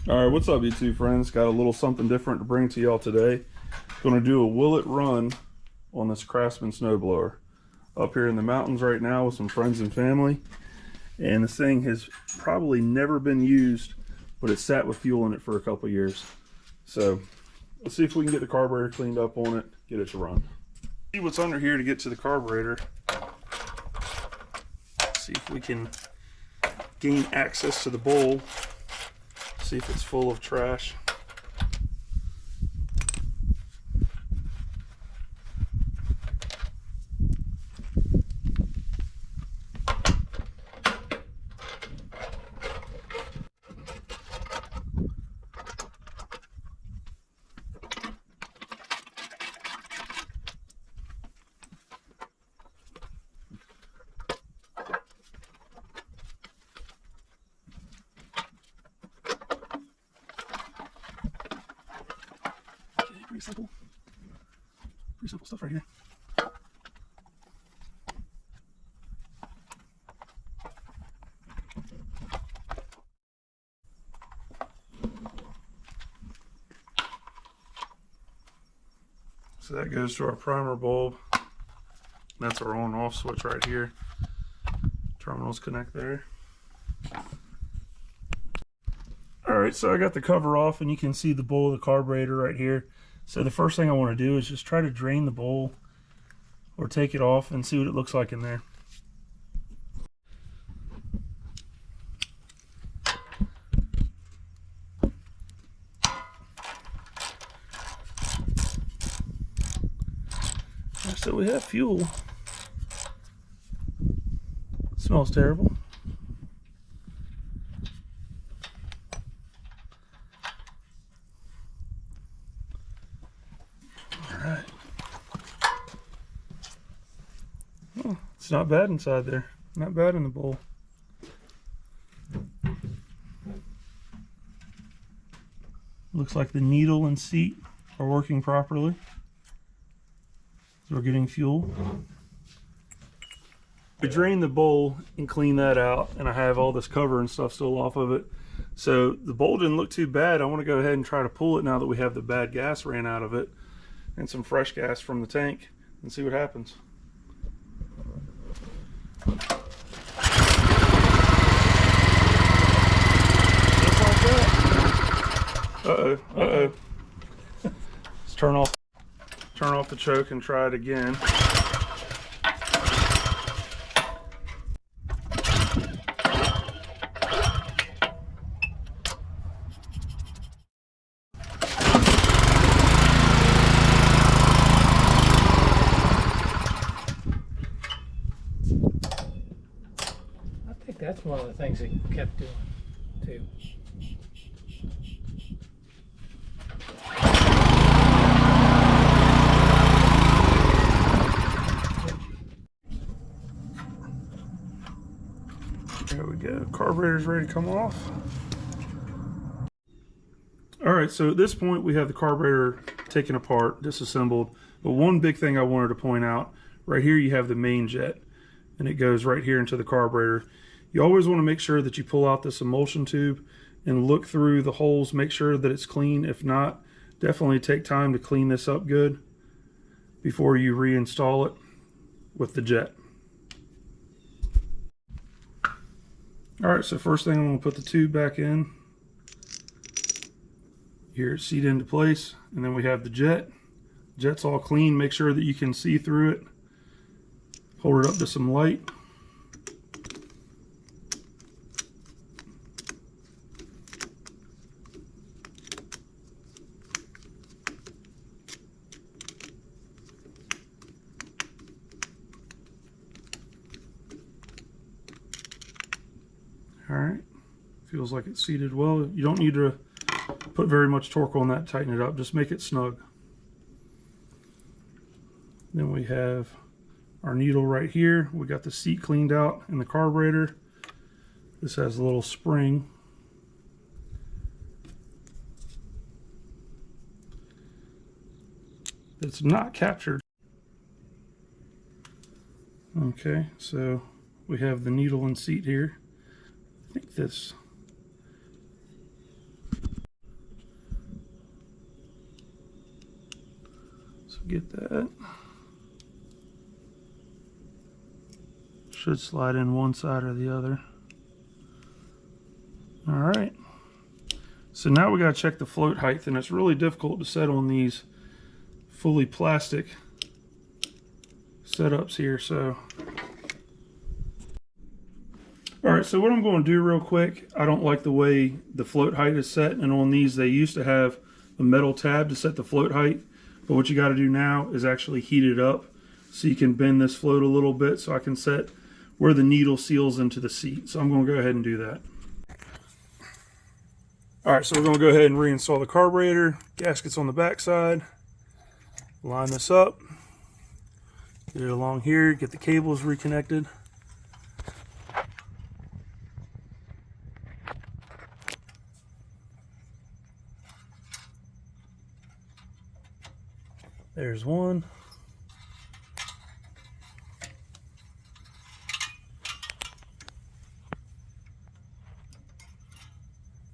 All right, what's up, YouTube friends? Got a little something different to bring to y'all today. Going to do a will it run on this Craftsman snowblower. Up here in the mountains right now with some friends and family. And this thing has probably never been used, but it's sat with fuel in it for a couple years. So let's see if we can get the carburetor cleaned up on it, get it to run. See what's under here to get to the carburetor. See if we can gain access to the bowl. See if it's full of trash. Pretty simple stuff right here. So that goes to our primer bulb. That's our on off switch right here. Terminals connect there. Alright, so I got the cover off and you can see the bowl of the carburetor right here. So the first thing I want to do is just try to drain the bowl or take it off and see what it looks like in there. So we have fuel. It smells terrible. Alright. Oh, it's not bad inside there. Not bad in the bowl. Looks like the needle and seat are working properly. So we're getting fuel. We drained the bowl and cleaned that out, and I have all this cover and stuff still off of it. So the bowl didn't look too bad. I want to go ahead and try to pull it now that we have the bad gas ran out of it and some fresh gas from the tank and see what happens. Just like that. Uh-oh. Let's turn off the choke and try it again. I think that's one of the things he kept doing too. There we go. Carburetor's ready to come off. Alright, so at this point we have the carburetor taken apart, disassembled. But one big thing I wanted to point out, right here you have the main jet, and it goes right here into the carburetor. You always want to make sure that you pull out this emulsion tube and look through the holes, make sure that it's clean. If not, definitely take time to clean this up good before you reinstall it with the jet. Alright, so first thing I'm going to put the tube back in. Here, seat into place, and then we have the jet. Jet's all clean. Make sure that you can see through it. Hold it up to some light. Alright, feels like it's seated well. You don't need to put very much torque on that, tighten it up, just make it snug. Then we have our needle right here. We got the seat cleaned out in the carburetor. This has a little spring. It's not captured. Okay, so we have the needle and seat here. I think this So get that. Should slide in one side or the other. All right. So now we got to check the float height, and it's really difficult to set on these fully plastic setups here. So, all right, so what I'm going to do real quick, I don't like the way the float height is set, and on these they used to have a metal tab to set the float height, but what you got to do now is actually heat it up so you can bend this float a little bit so I can set where the needle seals into the seat. So I'm going to go ahead and do that. All right, so we're going to go ahead and reinstall the carburetor. Gaskets on the back side. Line this up. Get it along here. Get the cables reconnected. There's one.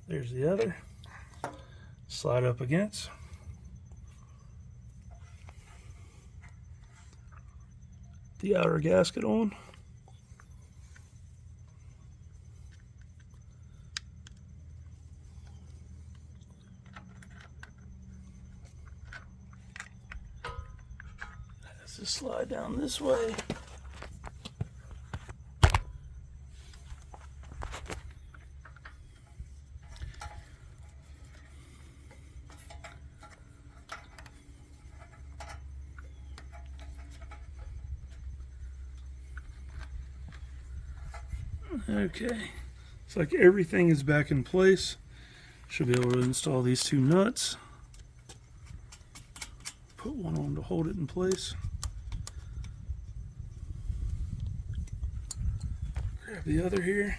There's the other. Slide up against. The outer gasket on. Has to slide down this way. Okay, it's like everything is back in place. Should be able to install these two nuts. Put one on to hold it in place. Grab the other here.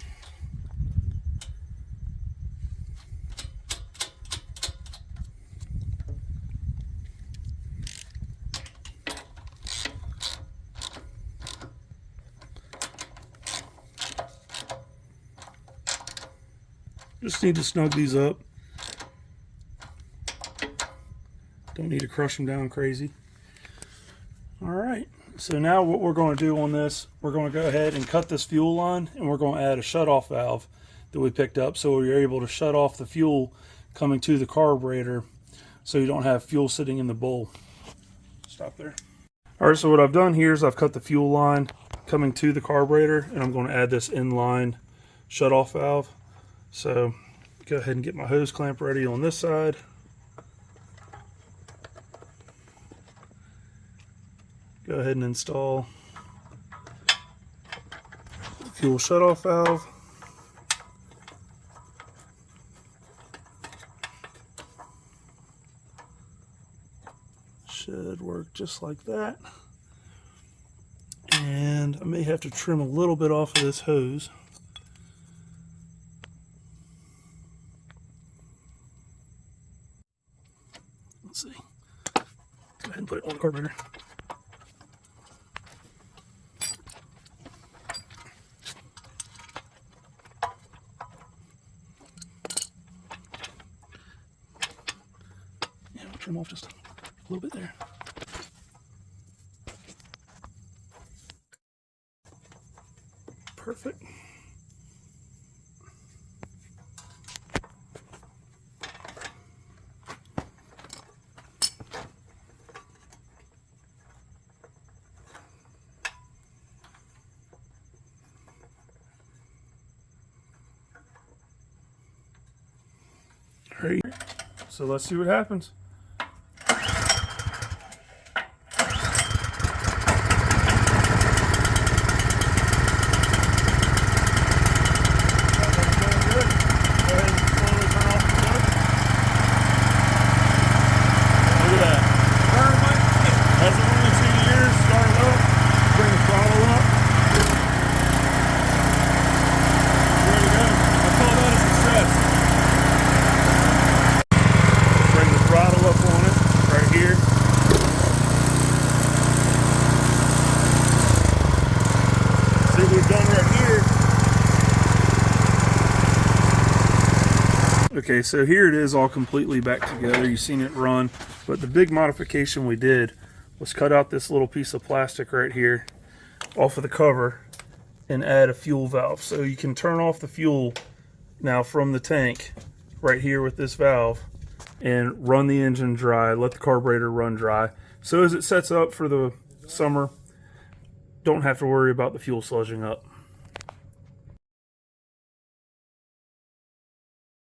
Just need to snug these up. Don't need to crush them down crazy. All right, so now what we're going to do on this, we're going to go ahead and cut this fuel line, and we're going to add a shutoff valve that we picked up so we're able to shut off the fuel coming to the carburetor so you don't have fuel sitting in the bowl. Stop there. All right, so what I've done here is I've cut the fuel line coming to the carburetor, and I'm going to add this inline shutoff valve. So go ahead and get my hose clamp ready on this side. Go ahead and install the fuel shutoff valve. Should work just like that. And I may have to trim a little bit off of this hose. Let's see. Go ahead and put it on the carburetor. Yeah, we'll trim off just a little bit there. Perfect. All right, so let's see what happens. Okay, so here it is all completely back together. You've seen it run, but the big modification we did was cut out this little piece of plastic right here off of the cover and add a fuel valve. So you can turn off the fuel now from the tank right here with this valve and run the engine dry, let the carburetor run dry. So as it sets up for the summer, don't have to worry about the fuel sludging up.